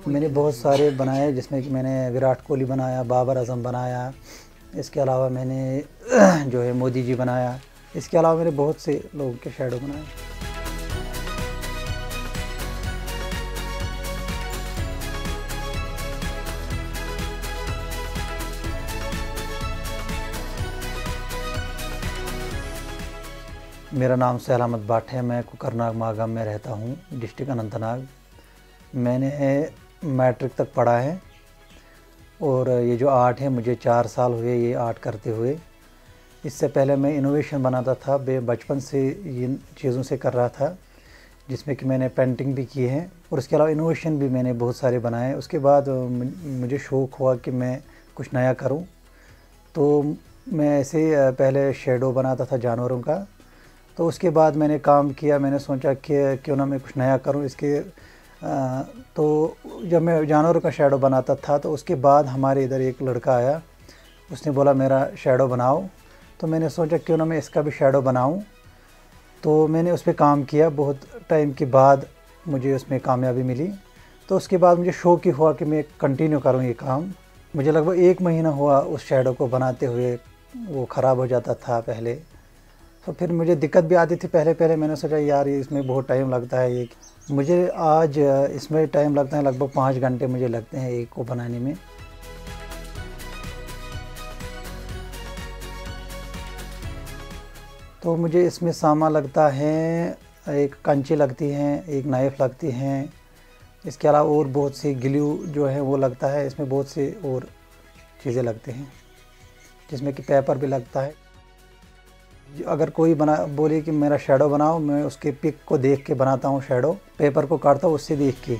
मैंने बहुत सारे बनाए, जिसमें कि मैंने विराट कोहली बनाया, बाबर आजम बनाया, इसके अलावा मैंने जो है मोदी जी बनाया, इसके अलावा मैंने बहुत से लोगों के शैडो बनाए। मेरा नाम सैल अहमद भट्ट है। मैं कुकरनाग मागाम में रहता हूँ, डिस्ट्रिक्ट अनंतनाग। मैंने मैट्रिक तक पढ़ा है और ये जो आर्ट है, मुझे 4 साल हुए ये आर्ट करते हुए। इससे पहले मैं इनोवेशन बनाता था, बचपन से इन चीज़ों से कर रहा था, जिसमें कि मैंने पेंटिंग भी की है और इसके अलावा इनोवेशन भी मैंने बहुत सारे बनाए। उसके बाद मुझे शौक़ हुआ कि मैं कुछ नया करूं, तो मैं ऐसे पहले शेडो बनाता था जानवरों का। तो उसके बाद मैंने काम किया, मैंने सोचा कि क्यों ना मैं कुछ नया करूं इसके। तो जब मैं जानवरों का शैडो बनाता था, तो उसके बाद हमारे इधर एक लड़का आया, उसने बोला मेरा शैडो बनाओ। तो मैंने सोचा क्यों ना मैं इसका भी शैडो बनाऊं। तो मैंने उस पर काम किया, बहुत टाइम के बाद मुझे उसमें कामयाबी मिली। तो उसके बाद मुझे शौक़ ही हुआ कि मैं कंटिन्यू करूं ये काम। मुझे लगभग 1 महीना हुआ उस शैडो को बनाते हुए। वो ख़राब हो जाता था पहले, तो फिर मुझे दिक्कत भी आती थी पहले। मैंने सोचा यार ये इसमें बहुत टाइम लगता है। ये मुझे आज इसमें टाइम लगता है, लगभग 5 घंटे मुझे लगते हैं एक को बनाने में। तो मुझे इसमें सामान लगता है, एक कंची लगती हैं, एक नाइफ़ लगती हैं, इसके अलावा और बहुत सी ग्लू जो है वो लगता है। इसमें बहुत से और चीज़ें लगते हैं, जिसमें कि पेपर भी लगता है। अगर कोई बोले कि मेरा शैडो बनाओ, मैं उसके पिक को देख के बनाता हूँ शैडो, पेपर को काटता हूँ उससे देख के।